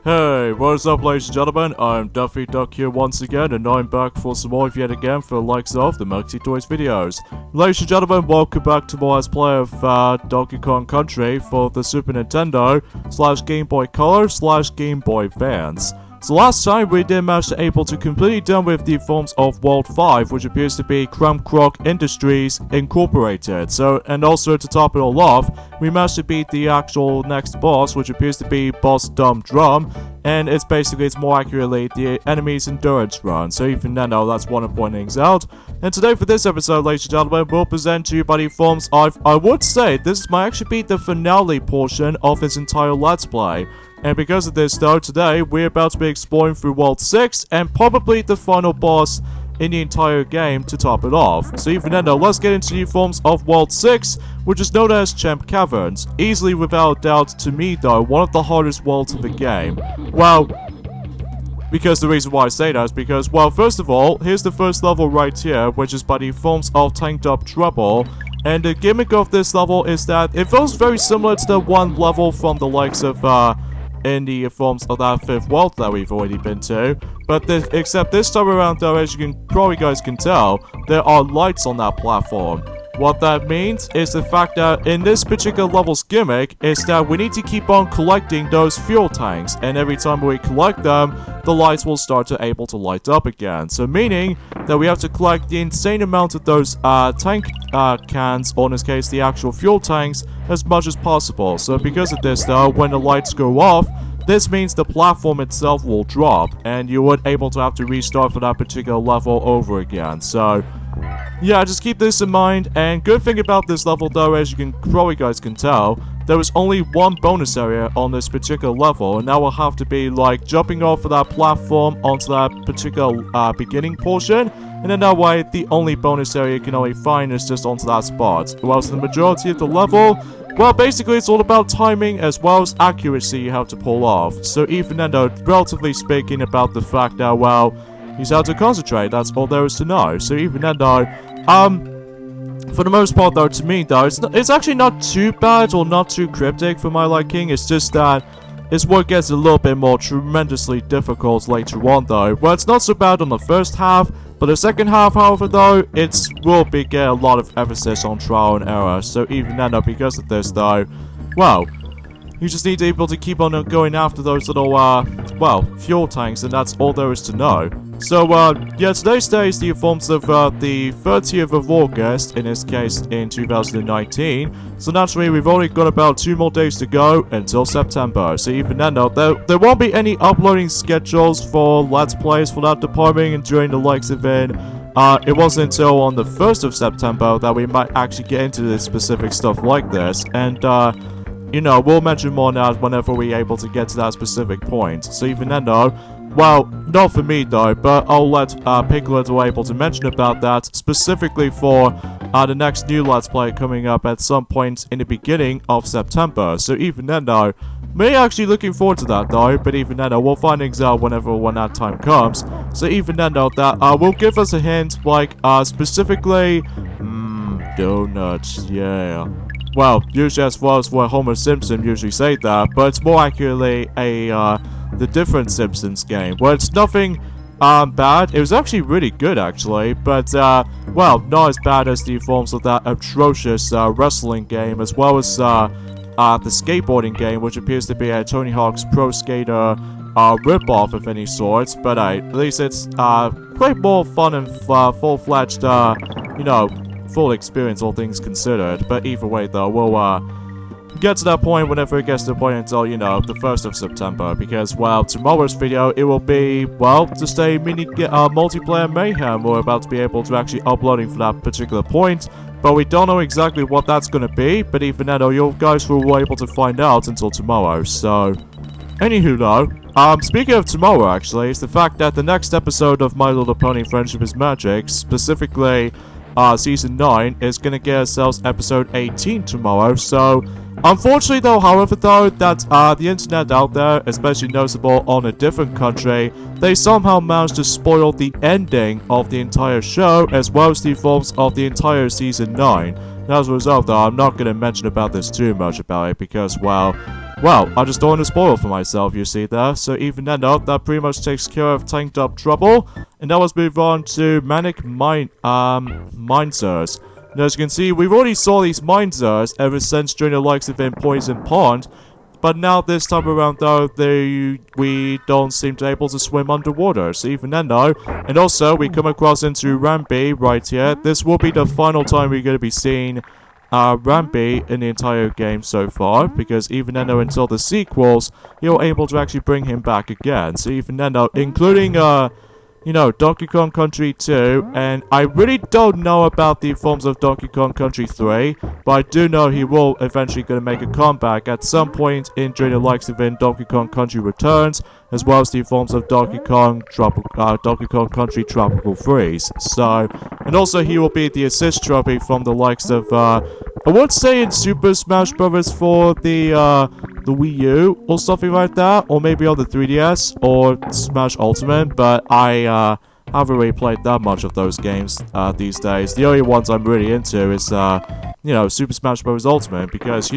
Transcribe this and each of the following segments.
Hey, what's up ladies and gentlemen, I'm Duffy Duck here once again, and I'm back for some more yet again for the likes of the Maxi Toys videos. Ladies and gentlemen, welcome back to more Let's Play of Donkey Kong Country for the Super Nintendo / Game Boy Color / Game Boy Advance. So last time we did manage to able to completely done with the forms of World 5, which appears to be Crumb Croc Industries Incorporated. And also to top it all off, we managed to beat the actual next boss, which appears to be Boss Dumb Drum, and it's more accurately the enemy's endurance run. So even then, that's one of pointing things out. And today for this episode, ladies and gentlemen, we'll present to you by the forms of, I would say, this might actually be the finale portion of this entire Let's Play. And because of this though, today we're about to be exploring through World 6 and probably the final boss in the entire game to top it off. So even then though, let's get into the forms of World 6, which is known as Chimp Caverns. Easily without doubt to me though, one of the hardest worlds of the game. Well, because the reason why I say that is because, well, first of all, here's the first level right here, which is by the forms of Tanked Up Trouble. And the gimmick of this level is that it feels very similar to the one level from the likes of, in the forms of that fifth world that we've already been to. But except this time around though, as you guys can tell, there are lights on that platform. What that means is the fact that in this particular level's gimmick is that we need to keep on collecting those fuel tanks, and every time we collect them, the lights will start to able to light up again. So meaning that we have to collect the insane amount of those tank cans, or in this case the actual fuel tanks, as much as possible. So because of this though, when the lights go off, this means the platform itself will drop, and you would able to have to restart for that particular level over again. So yeah, just keep this in mind. And good thing about this level though, as you guys can tell, there is only one bonus area on this particular level, and that will have to be like jumping off of that platform onto that particular beginning portion, and then that way the only bonus area you can only find is just onto that spot. Whilst the majority of the level, well, basically it's all about timing as well as accuracy you have to pull off. So even then though, relatively speaking about the fact that, well, you just have to concentrate, that's all there is to know. So even then though, for the most part though, to me though, it's actually not too bad or not too cryptic for my liking. It's just that it's what gets a little bit more tremendously difficult later on though. Well, it's not so bad on the first half, but the second half, however though, it will get a lot of emphasis on trial and error. So even then though, because of this though, well, you just need to be able to keep on going after those little, well, fuel tanks, and that's all there is to know. So, yeah, today's day is the forms of the 30th of August, in this case, in 2019. So naturally, we've only got about 2 more days to go until September. So even then, though, there won't be any uploading schedules for Let's Plays for that department, and during the likes of it wasn't until on the 1st of September that we might actually get into this specific stuff like this. And, you know, we'll mention more now whenever we're able to get to that specific point. So even then, though, well, not for me though, but I'll let Piglet be able to mention about that specifically for the next new Let's Play coming up at some point in the beginning of September. So even then though, me actually looking forward to that though, but even then though, we'll find things out when that time comes. So even then though, that will give us a hint, like specifically, donuts, yeah. Well, usually as far as what Homer Simpson usually say that, but it's more accurately the different Simpsons game, where it's nothing bad. It was actually really good actually, but well, not as bad as the forms of that atrocious wrestling game, as well as the skateboarding game, which appears to be a Tony Hawk's Pro Skater ripoff of any sorts. But at least it's quite more fun and full-fledged, you know, full experience, all things considered. But either way though, we'll get to that point whenever it gets to the point until, you know, the 1st of September, because, well, tomorrow's video, it will be, well, just a mini multiplayer mayhem we're about to be able to actually uploading for that particular point, but we don't know exactly what that's gonna be. But even then, you guys will be able to find out until tomorrow. So anywho though, speaking of tomorrow actually, it's the fact that the next episode of My Little Pony Friendship is Magic, specifically Season 9, is gonna get ourselves episode 18 tomorrow. So unfortunately though, however though, that the internet out there, especially noticeable on a different country, they somehow managed to spoil the ending of the entire show, as well as the forms of the entire Season 9. As a result though, I'm not gonna mention about this too much about it, because, well, well, I just don't want to spoil for myself, you see there. So even then, though, that pretty much takes care of Tanked Up Trouble. And now let's move on to Manic Minezers. Now, as you can see, we've already saw these Minezers ever since during the likes of in Poison Pond. But now this time around, though, we don't seem to be able to swim underwater. So even then, though, and also we come across into Rambi right here. This will be the final time we're going to be seeing Rambi in the entire game so far, because even then, though, until the sequels, you're able to actually bring him back again. So even then, though, including Donkey Kong Country 2, and I really don't know about the forms of Donkey Kong Country 3, but I do know he will eventually going to make a comeback at some point during the likes of Donkey Kong Country Returns, as well as the forms of Donkey Kong Country Tropical Freeze. So, and also he will be the assist trophy from the likes of, I would say in Super Smash Bros. For the Wii U, or something like that, or maybe on the 3DS, or Smash Ultimate, but I haven't really played that much of those games these days. The only ones I'm really into is, Super Smash Bros. Ultimate, because,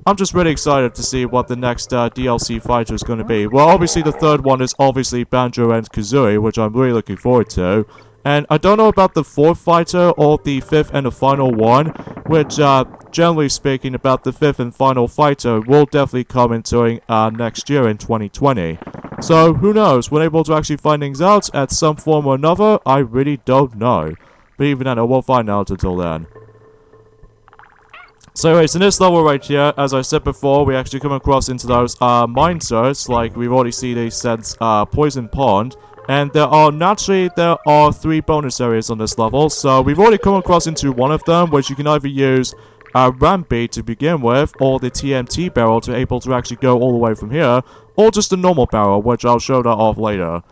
I'm just really excited to see what the next DLC fighter is going to be. Well, obviously the third one is obviously Banjo and Kazooie, which I'm really looking forward to. And I don't know about the fourth fighter or the fifth and the final one, which, generally speaking, about the fifth and final fighter will definitely come into next year in 2020. So, who knows? We're able to actually find things out at some form or another. I really don't know. But even then, I won't find out until then. So anyways, in this level right here, as I said before, we actually come across into those Minezers, like we've already seen these since Poison Pond. And there are 3 bonus areas on this level, so we've already come across into one of them, which you can either use Rampy to begin with, or the TNT barrel to be able to actually go all the way from here, or just a normal barrel, which I'll show that off later.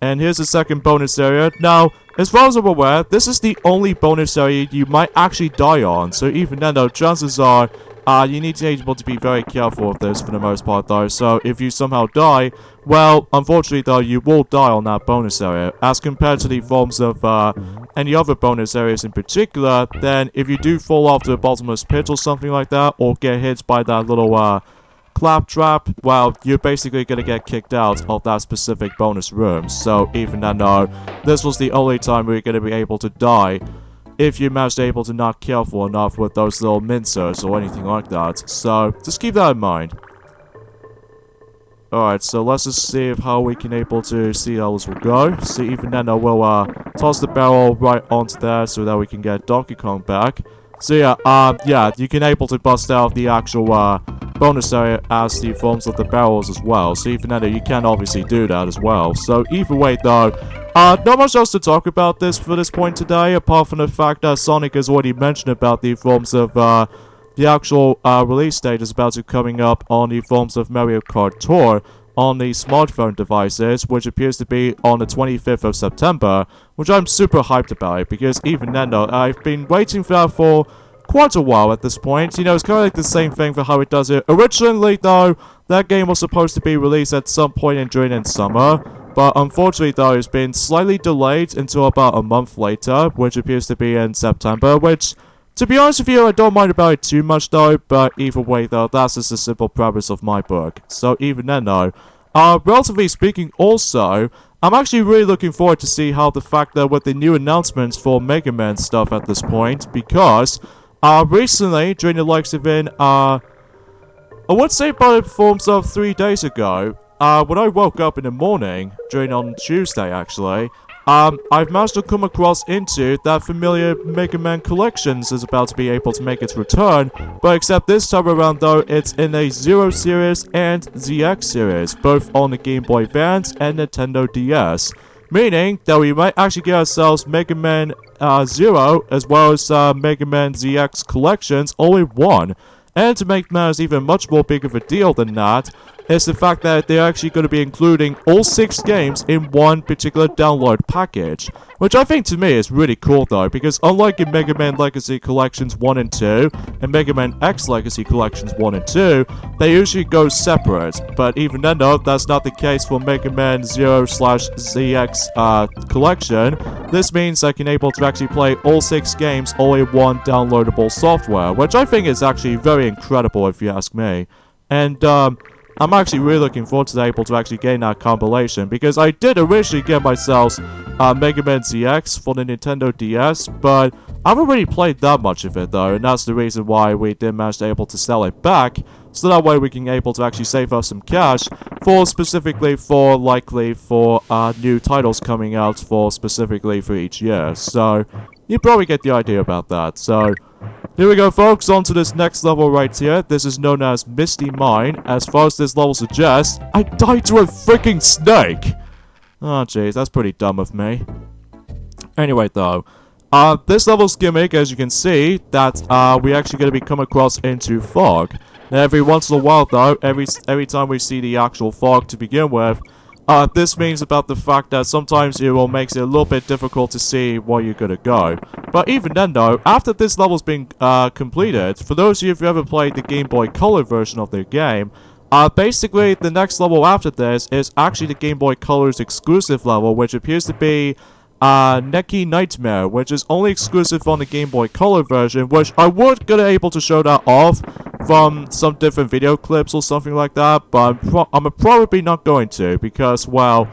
And here's the second bonus area. Now, as far as I'm aware, this is the only bonus area you might actually die on, so even then though, chances are, you need to be able to be very careful of this for the most part though, so if you somehow die, well, unfortunately though, you will die on that bonus area. As compared to the forms of any other bonus areas in particular, then if you do fall off to the bottomless pit or something like that, or get hit by that little claptrap, well, you're basically gonna get kicked out of that specific bonus room. So even then though, this was the only time we're gonna be able to die if you managed to able to not careful enough with those little mincers or anything like that. So, just keep that in mind. Alright, so let's just see how we can able to see how this will go. So even then I will toss the barrel right onto there so that we can get Donkey Kong back. So yeah, you can able to bust out the actual bonus area as the forms of the barrels as well. So even then you can obviously do that as well. So either way though, not much else to talk about this for this point today, apart from the fact that Sonic has already mentioned about the forms of the actual release date is about to coming up on the forms of Mario Kart Tour on the smartphone devices, which appears to be on the 25th of September, which I'm super hyped about, because even then though, I've been waiting for that for quite a while at this point. It's kind of like the same thing for how it does it. Originally though, that game was supposed to be released at some point during summer, but unfortunately though, it's been slightly delayed until about a month later, which appears to be in September, which, to be honest with you, I don't mind about it too much though, but either way though, that's just the simple premise of my book. So even then though, relatively speaking also, I'm actually really looking forward to see how the fact that with the new announcements for Mega Man stuff at this point, because recently, during the likes of I would say about the forms of 3 days ago, when I woke up in the morning, on Tuesday actually, I've managed to come across into that familiar Mega Man Collections is about to be able to make its return, but except this time around though, it's in a Zero series and ZX series, both on the Game Boy Advance and Nintendo DS. Meaning that we might actually get ourselves Mega Man Zero as well as Mega Man ZX collections all in one. And to make matters even much more big of a deal than that, is the fact that they're actually going to be including all 6 games in one particular download package. Which I think to me is really cool though, because unlike in Mega Man Legacy Collections 1 and 2, and Mega Man X Legacy Collections 1 and 2, they usually go separate. But even then though, that's not the case for Mega Man 0/ZX collection. This means I can able to actually play all 6 games all in one downloadable software, which I think is actually very incredible if you ask me. And, I'm actually really looking forward to able to actually gain that compilation, because I did originally get myself Mega Man ZX for the Nintendo DS, but I haven't really played that much of it though, and that's the reason why we did manage to able to sell it back, so that way we can able to actually save up some cash for likely for new titles coming out for specifically for each year. So you probably get the idea about that. So here we go, folks, on to this next level right here. This is known as Misty Mine. As far as this level suggests, I died to a freaking snake! Oh, jeez, that's pretty dumb of me. Anyway, though, this level's gimmick, as you can see, that we actually going to be coming across into fog. Now, every once in a while, though, every time we see the actual fog to begin with, this means about the fact that sometimes it will make it a little bit difficult to see where you're gonna go. But even then though, after this level's been completed, for those of you who ever played the Game Boy Color version of the game, basically the next level after this is actually the Game Boy Color's exclusive level, which appears to be Neki Nightmare, which is only exclusive on the Game Boy Color version, which I was gonna able to show that off from some different video clips or something like that, but I'm probably not going to, because, well,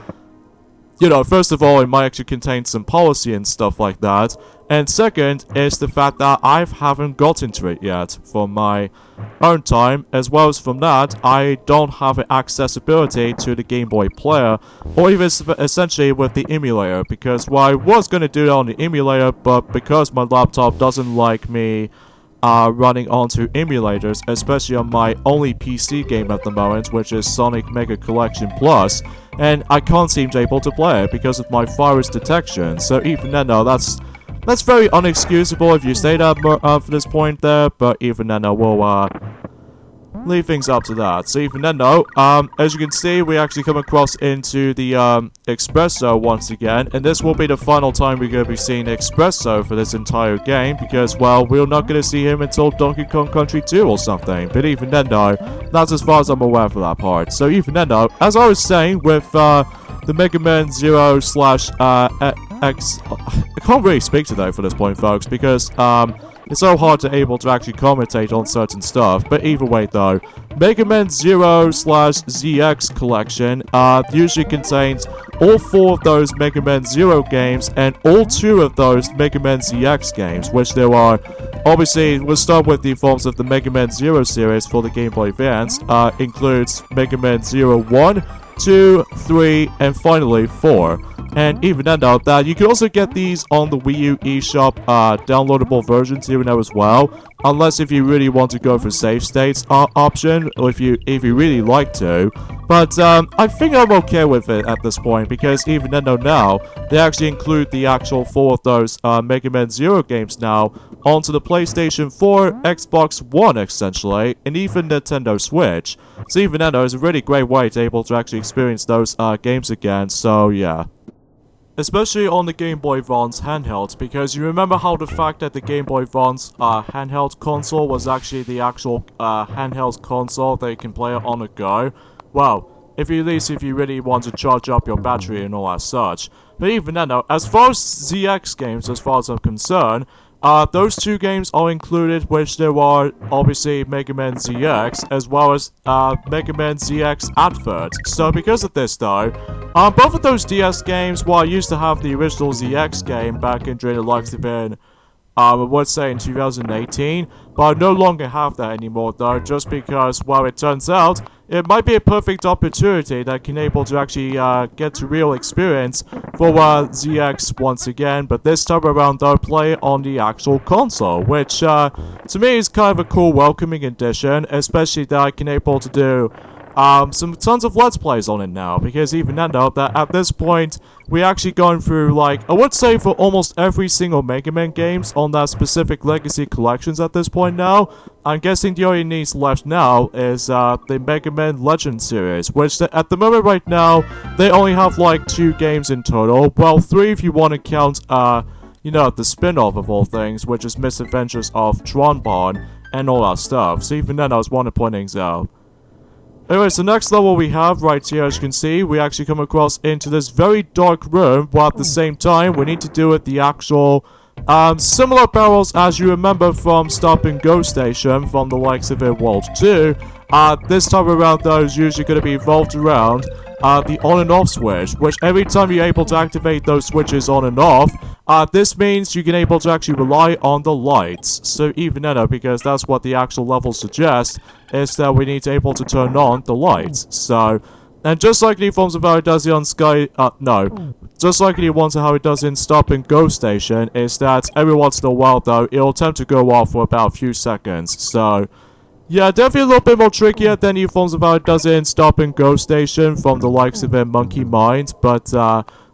you know, first of all, it might actually contain some policy and stuff like that, and second is the fact that I haven't gotten to it yet for my own time, as well as from that, I don't have accessibility to the Game Boy player, or even essentially with the emulator, because, well, I was going to do it on the emulator, but because my laptop doesn't like me running onto emulators, especially on my only PC game at the moment, which is Sonic Mega Collection Plus, and I can't seem to able to play it because of my virus detection. So even then, though, that's very unexcusable if you say that for this point there, but even then, we'll leave things up to that. So even then though, as you can see, we actually come across into the Espresso once again, and this will be the final time we're going to be seeing Espresso for this entire game, because, well, we're not going to see him until Donkey Kong Country 2 or something. But even then though, that's as far as I'm aware for that part. So even then though, as I was saying with the Mega Man Zero slash X, I can't really speak today for this point, folks, because it's so hard to able to actually commentate on certain stuff. But either way though, Mega Man Zero slash ZX collection usually contains all 4 of those Mega Man Zero games and all 2 of those Mega Man ZX games, which there are. Obviously, we'll start with the forms of the Mega Man Zero series for the Game Boy Advance. Includes Mega Man Zero 1, 2, 3, and finally 4. And even then though, that you can also get these on the Wii U eShop downloadable versions here and there as well, unless if you really want to go for save states option, or if you really like to. But I think I'm okay with it at this point, because even then though now, they actually include the actual 4 of those Mega Man Zero games now onto the PlayStation 4, Xbox One essentially, and even Nintendo Switch. So even then though, it's a really great way to able to actually experience those games again, so yeah. Especially on the Game Boy Advance handheld, because you remember how the fact that the Game Boy Advance handheld console was actually the actual handheld console that you can play it on the go? Well, at least if you really want to charge up your battery and all that such. But even then though, as far as ZX games, as far as I'm concerned, those 2 games are included, which there are obviously Mega Man ZX, as well as Mega Man ZX Advert. So because of this though, both of those DS games, while I used to have the original ZX game back during the lifespan, I would say in 2018, but I no longer have that anymore though, just because, well, it turns out, it might be a perfect opportunity that can able to actually get to real experience for ZX once again, but this time around though, play on the actual console, which to me is kind of a cool welcoming addition, especially that I can able to do some tons of Let's Plays on it now, because even then though, that at this point, we're actually going through, like, I would say for almost every single Mega Man games on that specific Legacy collections at this point now. I'm guessing the only needs left now is the Mega Man Legend series, which at the moment right now, they only have like 2 games in total, well 3 if you want to count, you know, the spin-off of all things, which is Misadventures of Tronbon and all that stuff. So even then I was wanting to point things out. Anyways, the next level we have right here, as you can see, we actually come across into this very dark room, while at the same time, we need to do it the actual Similar barrels as you remember from Stop and Go Station from the likes of it World 2. This time around though is usually going to be evolved around the on and off switch, which every time you're able to activate those switches on and off, this means you can able to actually rely on the lights. So even then, because that's what the actual level suggests, is that we need to able to turn on the lights. So, and just like the forms of how it does it on just like the ones of how it does in Stop and Go Station, is that every once in a while though, it'll tend to go off for about a few seconds. So, yeah, definitely a little bit more trickier than the forms of how it does in Stop and Go Station from the likes of Misty Mine, but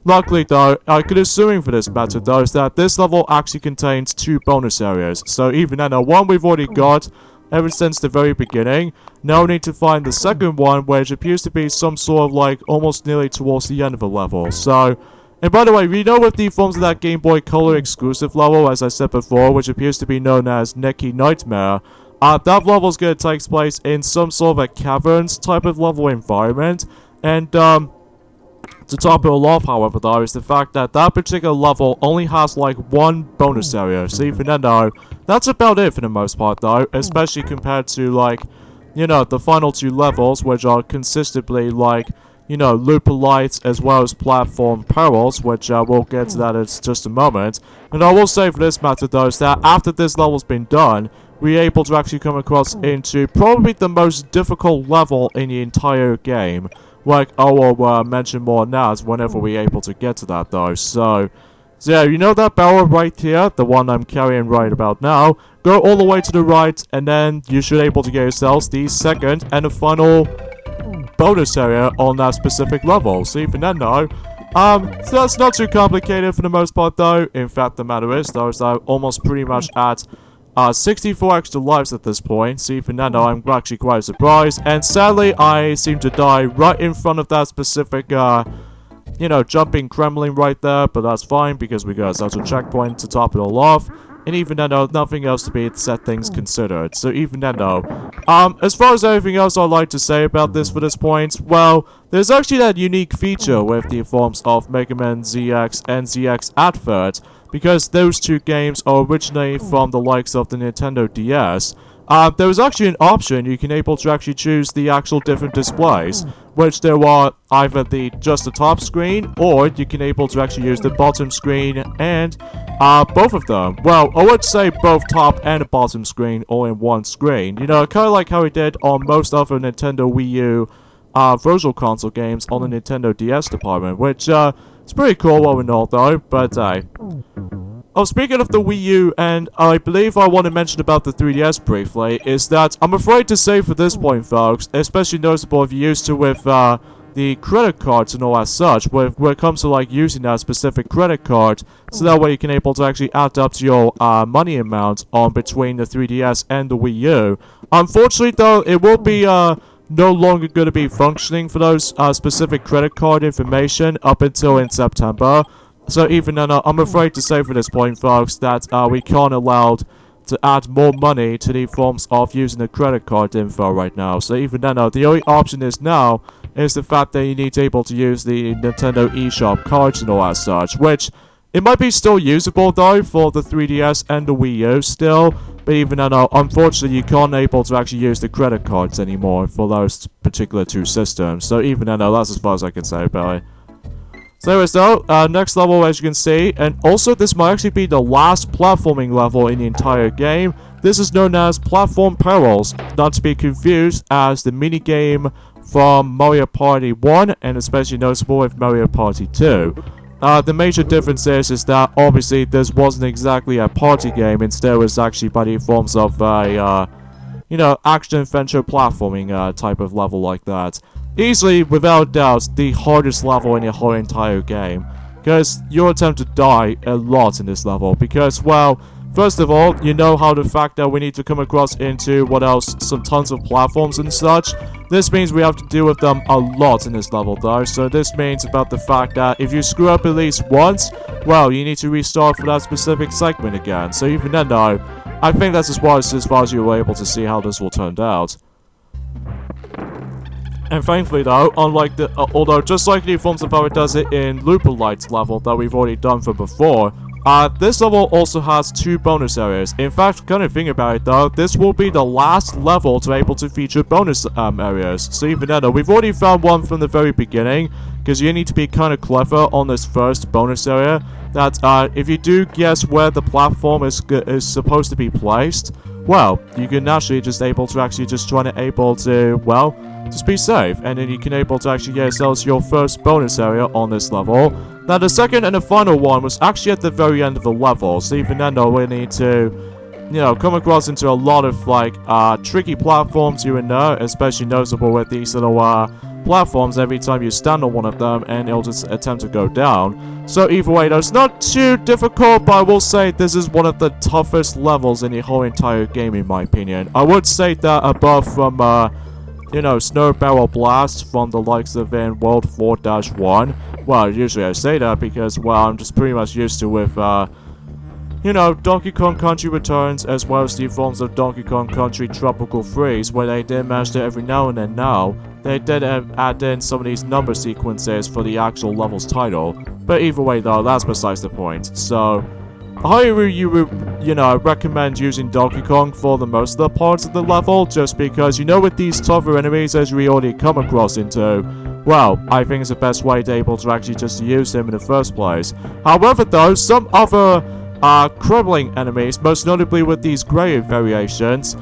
luckily though, I could assuming for this method though, is that this level actually contains 2 bonus areas. So even then, one we've already got ever since the very beginning. Now we need to find the second one, which appears to be some sort of like almost nearly towards the end of the level. So, and by the way, we know with the forms of that Game Boy Color exclusive level, as I said before, which appears to be known as Nikkis Nightmare, that level is going to take place in some sort of a Caverns type of level environment. And to top it all off, however, though, is the fact that that particular level only has like 1 bonus area. So even then, though, that's about it for the most part, though, especially compared to like, you know, the final 2 levels, which are consistently like, you know, looper lights as well as platform perils, which we'll get to that in just a moment. And I will say for this matter, though, is that after this level's been done, we're able to actually come across into probably the most difficult level in the entire game. Like, I will mention more now whenever we're able to get to that, though. So yeah, you know that barrel right here, the one I'm carrying right about now, go all the way to the right, and then you should be able to get yourselves the second and the final bonus area on that specific level. So even then, though, so that's not too complicated for the most part, though. In fact, the matter is, though, is that I'm almost pretty much at 64 extra lives at this point. So even then, though, I'm actually quite surprised. And sadly, I seem to die right in front of that specific, you know, jumping Kremlin right there. But that's fine, because we got such a checkpoint to top it all off. And even then, though, nothing else to be set things considered. So even then, though, as far as everything else I'd like to say about this for this point, well, there's actually that unique feature with the forms of Mega Man ZX and ZX Advert, because those 2 games are originally from the likes of the Nintendo DS. There was actually an option you can able to actually choose the actual different displays, which there are either just the top screen, or you can able to actually use the bottom screen, and both of them. Well, I would say both top and bottom screen all in one screen. You know, kind of like how we did on most other Nintendo Wii U virtual console games on the Nintendo DS department, which it's pretty cool all in all, though. But oh, speaking of the Wii U, and I believe I want to mention about the 3DS briefly, is that I'm afraid to say for this point, folks, especially noticeable if you're used to with the credit cards and all as such, when it comes to like using that specific credit card, so that way you can able to actually add up to your money amount on between the 3DS and the Wii U. Unfortunately, though, it will be no longer going to be functioning for those specific credit card information up until in September. So even then, I'm afraid to say for this point, folks, that we can't allowed to add more money to the forms of using the credit card info right now. So even then, the only option is now is the fact that you need to able to use the Nintendo eShop cards and all that such, which it might be still usable though for the 3DS and the Wii U still, but even then, unfortunately, you can't able to actually use the credit cards anymore for those particular 2 systems. So even then, that's as far as I can say about it. So anyways though, next level, as you can see, and also this might actually be the last platforming level in the entire game. This is known as Platform Perils, not to be confused as the minigame from Mario Party 1, and especially noticeable with Mario Party 2. The major difference is that obviously this wasn't exactly a party game, instead it was actually by the forms of a, you know, action-adventure platforming type of level like that. Easily, without doubt, the hardest level in the whole entire game, because you'll attempt to die a lot in this level, because, well, first of all, you know how the fact that we need to come across into, what else, some tons of platforms and such. This means we have to deal with them a lot in this level, though, so this means about the fact that if you screw up at least once, well, you need to restart for that specific segment again. So even then, though, I think that's as far as you were able to see how this will turn out. And thankfully though, unlike the, although just like the forms of how it does it in Looper Lights level that we've already done for before, This level also has 2 bonus areas. In fact, kind of think about it though, this will be the last level to be able to feature bonus areas. So even then, we've already found one from the very beginning, because you need to be kind of clever on this first bonus area. That if you do guess where the platform is supposed to be placed, well, you can actually just able to well, just be safe, and then you can able to actually get yourselves your first bonus area on this level. Now, the second and the final one was actually at the very end of the level, so even then, though, we need to, you know, come across into a lot of, like, tricky platforms here and there, especially noticeable with these little, platforms every time you stand on one of them, and it'll just attempt to go down. So either way, though, it's not too difficult, but I will say this is one of the toughest levels in the whole entire game, in my opinion. I would say that above from, you know, Snow Barrel Blast from the likes of in World 4-1. Well, usually I say that because, well, I'm just pretty much used to with, you know, Donkey Kong Country Returns, as well as the forms of Donkey Kong Country Tropical Freeze, where they did manage to every now and then they did add in some of these number sequences for the actual level's title. But either way, though, that's besides the point. So, I would, you know, recommend using Donkey Kong for the most of the parts of the level, just because, you know, with these tougher enemies as we already come across into, well, I think it's the best way to able to actually just use him in the first place. However, though, some other crippling enemies, most notably with these grey variations,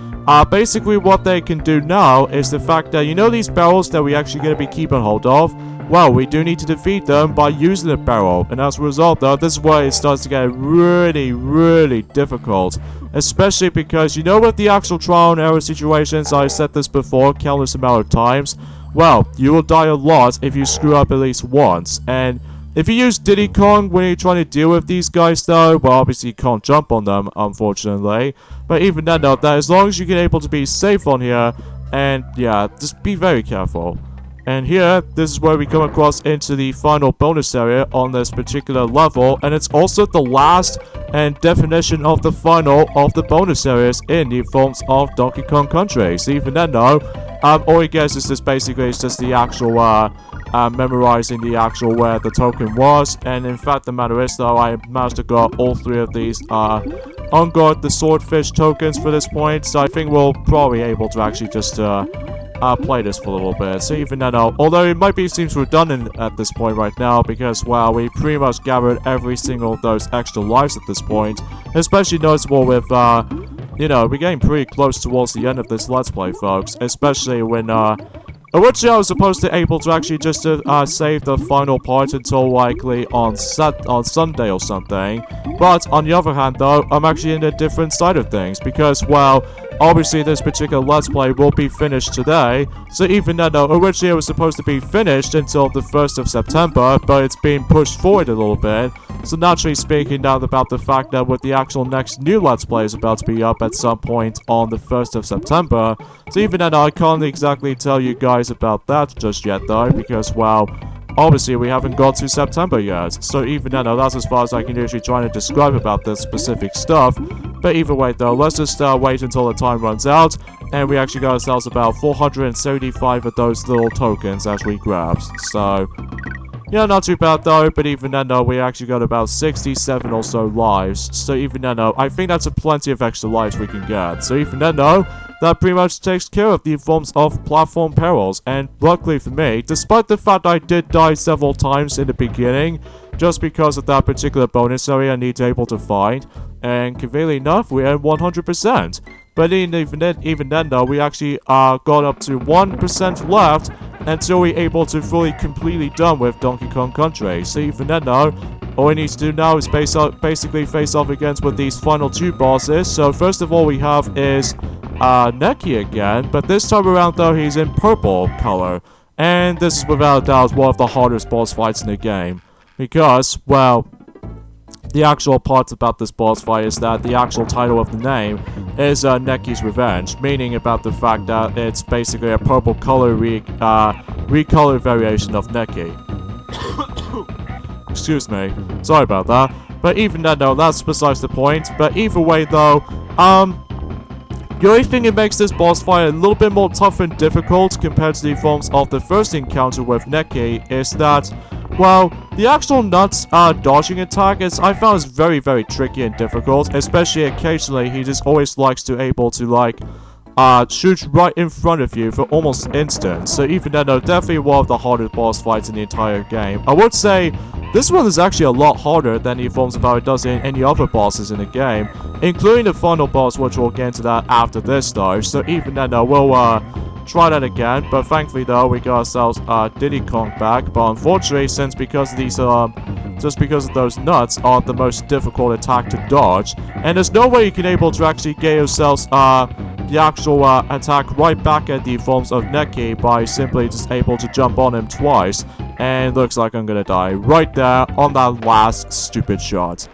basically what they can do now is the fact that, you know, these barrels that we actually going to be keeping hold of, well, we do need to defeat them by using a barrel, and as a result, though, this is where it starts to get really, really difficult, especially because, you know, with the actual trial and error situations, I said this before countless amount of times, well, you will die a lot if you screw up at least once, and if you use Diddy Kong when you're trying to deal with these guys, though, well, obviously you can't jump on them, unfortunately. But even then, though, that as long as you're able to be safe on here, and yeah, just be very careful. And here, this is where we come across into the final bonus area on this particular level, and it's also the last and definition of the final of the bonus areas in the forms of Donkey Kong Country. So even then, though, all you get is just basically it's just the actual, memorizing the actual where the token was, and in fact the matter is, though, I managed to got all 3 of these unguard the swordfish tokens for this point, so I think we'll probably able to actually just play this for a little bit. So even then, although it might be seems redundant at this point right now, because, well, we pretty much gathered every single of those extra lives at this point, especially noticeable with, you know, we're getting pretty close towards the end of this Let's Play, folks, especially when, originally I was supposed to able to actually just save the final part until likely on Sunday or something, but on the other hand, though, I'm actually in a different side of things, because, well, obviously this particular Let's Play will be finished today, so even then, though, originally it was supposed to be finished until the 1st of September, but it's being pushed forward a little bit, so naturally speaking now about the fact that with the actual next new Let's Play is about to be up at some point on the 1st of September, so even then I can't exactly tell you guys about that just yet, though, because, well, obviously we haven't got to September yet, so even then, that's as far as I can usually try to describe about this specific stuff. But either way, though, let's just wait until the time runs out, and we actually got ourselves about 475 of those little tokens as we grabbed. So, yeah, not too bad, though, but even then, though, we actually got about 67 or so lives. So even then, though, I think that's a plenty of extra lives we can get. So even then, though, that pretty much takes care of the forms of platform perils, and luckily for me, despite the fact I did die several times in the beginning, just because of that particular bonus area I need to able to find, and conveniently enough, we had 100%. But even then, though, we actually got up to 1% left until we're able to fully completely done with Donkey Kong Country. So even then, though, all we need to do now is basically face off against with these final 2 bosses. So first of all we have is Nikkis again, but this time around, though, he's in purple color. And this is without a doubt one of the hardest boss fights in the game, because, well, the actual parts about this boss fight is that the actual title of the name is Nikkis Revenge, meaning about the fact that it's basically a purple color recolored variation of Nikki. Excuse me, sorry about that. But even then, though, that's besides the point. But either way, though, the only thing that makes this boss fight a little bit more tough and difficult compared to the forms of the first encounter with Nikkis is that, well, the actual nuts dodging attack I found is very, very tricky and difficult, especially occasionally he just always likes to able to like shoots right in front of you for almost instant. So even then, though, definitely one of the hardest boss fights in the entire game. I would say this one is actually a lot harder than the forms of how it does in any other bosses in the game, including the final boss, which we'll get into that after this though. So even then, though, we'll try that again. But thankfully, though, we got ourselves Diddy Kong back. But unfortunately, since because of these just because of those nuts are the most difficult attack to dodge, and there's no way you can able to actually get yourselves the actual attack right back at the forms of Nikkis by simply just able to jump on him twice, and looks like I'm gonna die right there on that last stupid shot.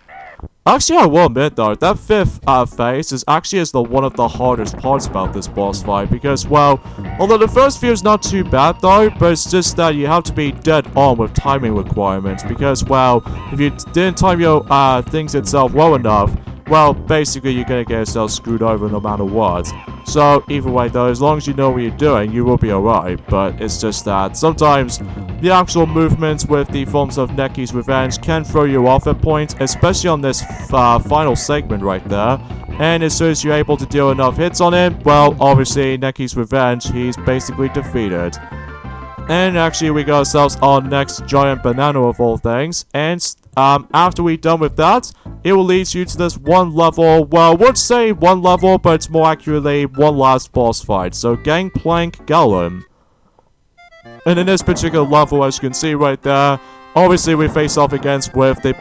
Actually, I will admit though, that fifth phase is actually one of the hardest parts about this boss fight, because, well, although the first few is not too bad though, but it's just that you have to be dead on with timing requirements, because, well, if you didn't time your things itself well enough, well, basically you're gonna get yourself screwed over no matter what. So, either way though, as long as you know what you're doing, you will be alright. But it's just that sometimes the actual movements with the forms of Nikkis Revenge can throw you off at points, especially on this final segment right there. And as soon as you're able to deal enough hits on him, well, obviously, Nikkis Revenge, he's basically defeated. And actually, we got ourselves our next giant banana of all things. And after we're done with that, it will lead you to this one level. Well, I would say one level, but it's more accurately one last boss fight. So, Gangplank Galleon. And in this particular level, as you can see right there, obviously we face off against with the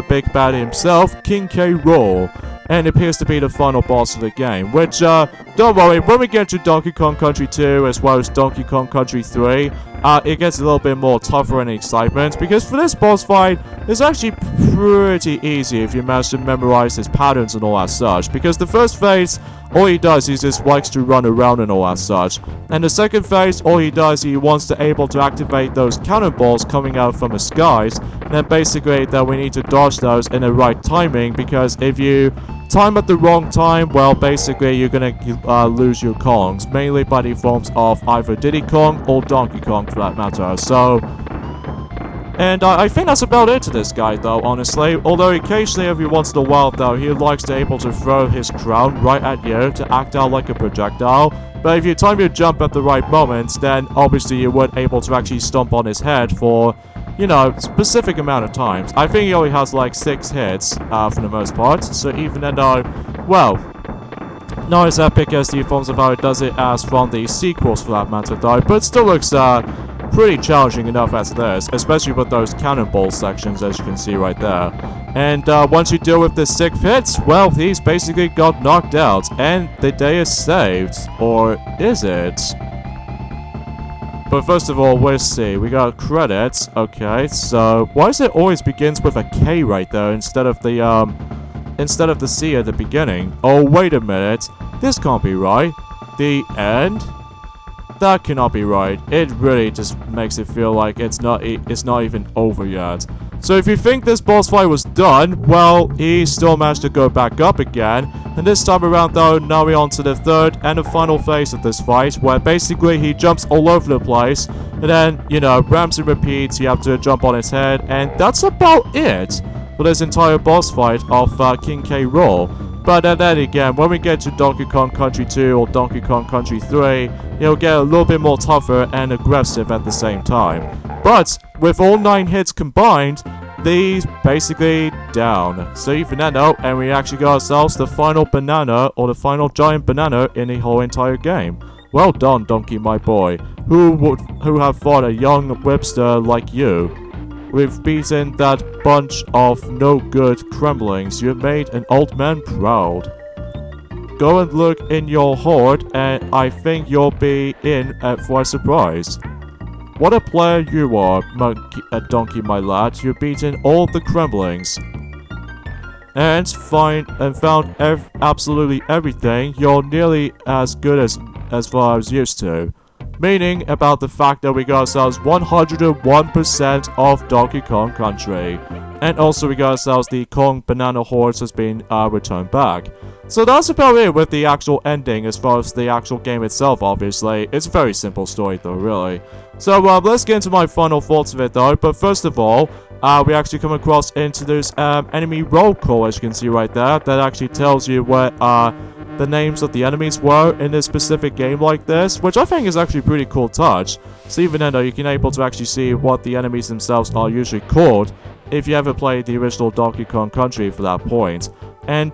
big bad himself, King Cairo. And it appears to be the final boss of the game, which, don't worry, when we get to Donkey Kong Country 2 as well as Donkey Kong Country 3, it gets a little bit more tougher and excitement, because for this boss fight, it's actually pretty easy if you manage to memorize his patterns and all that such, because the first phase, all he does is just likes to run around and all that such, and the second phase, all he does, he wants to able to activate those cannonballs coming out from the skies, and then basically that we need to dodge those in the right timing, because if you time at the wrong time, well, basically you're gonna lose your Kongs, mainly by the forms of either Diddy Kong or Donkey Kong for that matter. So, and I think that's about it to this guy though, honestly. Although occasionally, every once in a while though, he likes to able to throw his crown right at you to act out like a projectile. But if you time your jump at the right moments, then obviously you weren't able to actually stomp on his head for, you know, specific amount of times. I think he only has like 6 hits for the most part. So even then, well, not as epic as the forms of how it does it as from the sequels for that matter though, but it still looks pretty challenging enough as it is, especially with those cannonball sections as you can see right there. And once you deal with the 6 hits, well, he's basically got knocked out and the day is saved. Or is it? But first of all, let's see. We got credits. Okay, so why does it always begins with a K right there instead of the C at the beginning? Oh, wait a minute. This can't be right. The end? That cannot be right. It really just makes it feel like it's not even over yet. So if you think this boss fight was done, well, he still managed to go back up again. And this time around though, now we're on to the third and the final phase of this fight, where basically he jumps all over the place, and then, you know, ramps and repeats, you have to jump on his head, and that's about it for this entire boss fight of King K. Rool. But then again, when we get to Donkey Kong Country 2 or Donkey Kong Country 3, it'll get a little bit more tougher and aggressive at the same time. But with all 9 hits combined, these basically down. So even then though, and we actually got ourselves the final banana, or the final giant banana in the whole entire game. Well done, Donkey, my boy. Who have fought a young whipster like you? We've beaten that bunch of no-good crumblings. You made an old man proud. Go and look in your hoard, and I think you'll be in for a surprise. What a player you are, Donkey, my lad. You've beaten all the crumblings. And found absolutely everything. You're nearly as good as far as used to. meaning about the fact that we got ourselves 101% of Donkey Kong Country. And also we got ourselves the Kong Banana Horse has been returned back. So that's about it with the actual ending as far as the actual game itself, obviously. It's a very simple story though, really. So let's get into my final thoughts of it though, but first of all, we actually come across into this enemy roll call, as you can see right there, that actually tells you what the names of the enemies were in this specific game like this, which I think is actually a pretty cool touch. So even then though, you can able to actually see what the enemies themselves are usually called if you ever played the original Donkey Kong Country for that point. And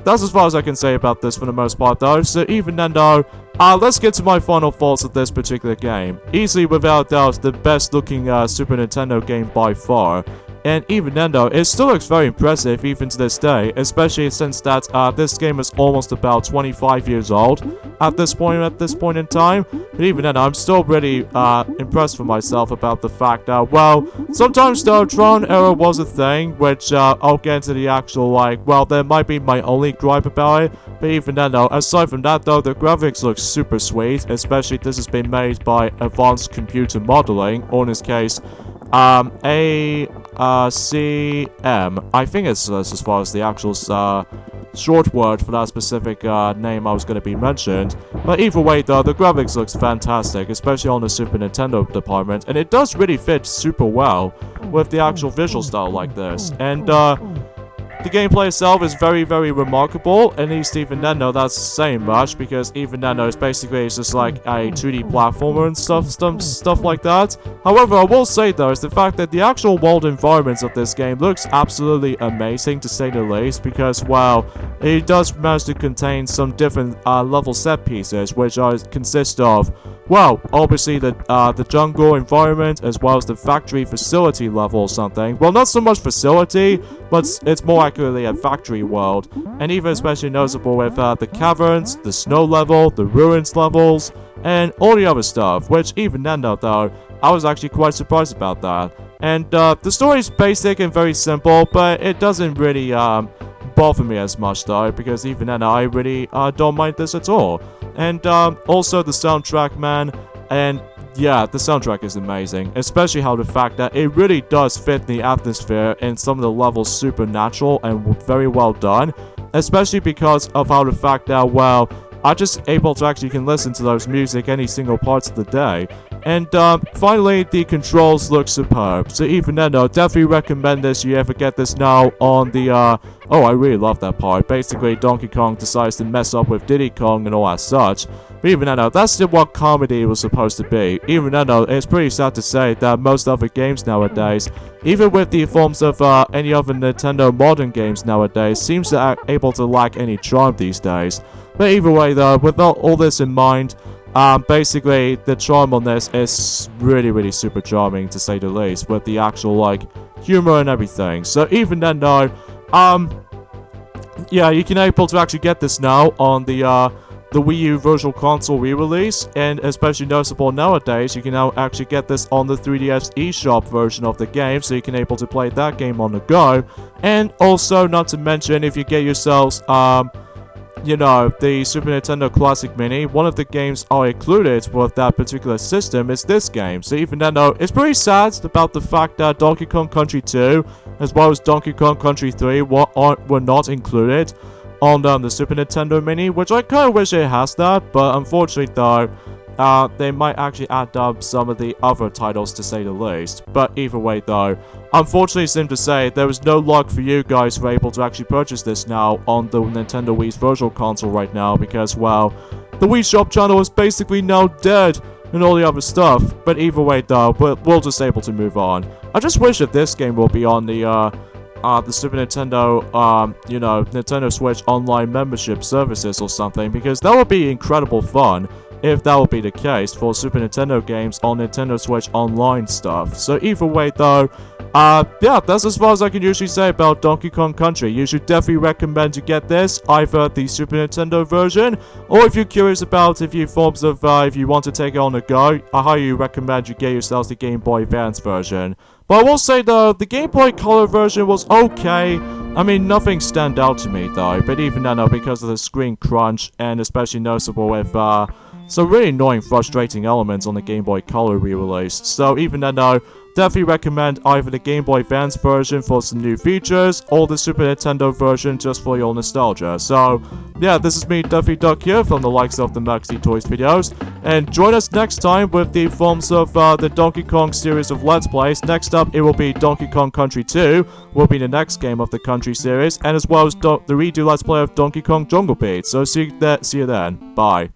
that's as far as I can say about this for the most part though. So even then though, let's get to my final thoughts of this particular game. Easily without doubt the best looking Super Nintendo game by far. And even then though, it still looks very impressive even to this day, especially since that this game is almost about 25 years old at this point in time. But even then, I'm still really impressed with myself about the fact that, well, sometimes the Tron error was a thing, which I'll get into the actual, like, well, there might be my only gripe about it. But even then though, aside from that though, the graphics look super sweet, especially this has been made by advanced computer modeling, or in this case, ACM. I think it's as far as the actual short word for that specific name I was going to be mentioned. But either way though, the graphics looks fantastic, especially on the Super Nintendo department, and it does really fit super well with the actual visual style like this. And the gameplay itself is very, very remarkable, at least even then though, that's saying much, because even then though, it's just like a 2D platformer and stuff like that. However, I will say though, is the fact that the actual world environments of this game looks absolutely amazing, to say the least, because, well, it does manage to contain some different level set pieces, which consist of, well, obviously the jungle environment, as well as the factory facility level or something. Well, not so much facility, but it's more accurately a factory world. And even especially noticeable with the caverns, the snow level, the ruins levels, and all the other stuff, which even then though, I was actually quite surprised about that. And the story is basic and very simple, but it doesn't really bother me as much though, because even then I really don't mind this at all. And also the soundtrack, man, and yeah, the soundtrack is amazing, especially how the fact that it really does fit the atmosphere and some of the levels supernatural and very well done, especially because of how the fact that, well, I'm just able to actually can listen to those music any single parts of the day. And finally, the controls look superb. So even then though, definitely recommend this if you ever get this now on the, oh, I really love that part. Basically, Donkey Kong decides to mess up with Diddy Kong and all that such. But even then though, that's what comedy was supposed to be. Even then though, it's pretty sad to say that most other games nowadays, even with the forms of any other Nintendo modern games nowadays, seems to able to lack any charm these days. But either way though, with all this in mind, basically the charm on this is really, really super charming, to say the least, with the actual, like, humor and everything. So even then though, yeah, you can able to actually get this now on the Wii U Virtual Console re-release, and especially noticeable nowadays, you can now actually get this on the 3DS eShop version of the game, so you can able to play that game on the go. And also, not to mention, if you get yourselves, you know, the Super Nintendo Classic Mini, one of the games are included with that particular system is this game. So even then though, it's pretty sad about the fact that Donkey Kong Country 2, as well as Donkey Kong Country 3 were not included on the Super Nintendo Mini, which I kind of wish it has that, but unfortunately though, they might actually add up some of the other titles, to say the least. But either way though, unfortunately it seems to say there was no luck for you guys who are able to actually purchase this now on the Nintendo Wii's Virtual Console right now, because, well, the Wii Shop channel is basically now dead and all the other stuff. But either way though, we'll just able to move on. I just wish that this game will be on the Super Nintendo, you know, Nintendo Switch online membership services or something, because that would be incredible fun if that would be the case for Super Nintendo games on Nintendo Switch online stuff. So either way though, yeah, that's as far as I can usually say about Donkey Kong Country. You should definitely recommend to get this, either the Super Nintendo version, or if you're curious about if you want to take it on the go, I highly recommend you get yourselves the Game Boy Advance version. But I will say though, the Game Boy Color version was okay. I mean, nothing stand out to me though, but even then though, because of the screen crunch, and especially noticeable with some really annoying, frustrating elements on the Game Boy Color re-release. So even then though, definitely recommend either the Game Boy Advance version for some new features, or the Super Nintendo version just for your nostalgia. So, yeah, this is me, Duffy Duck here, from the likes of the Maxi Toys videos, and join us next time with the forms of the Donkey Kong series of Let's Plays. Next up, it will be Donkey Kong Country 2, will be the next game of the Country series, and as well as the redo Let's Play of Donkey Kong Jungle Beat. So see you then. Bye.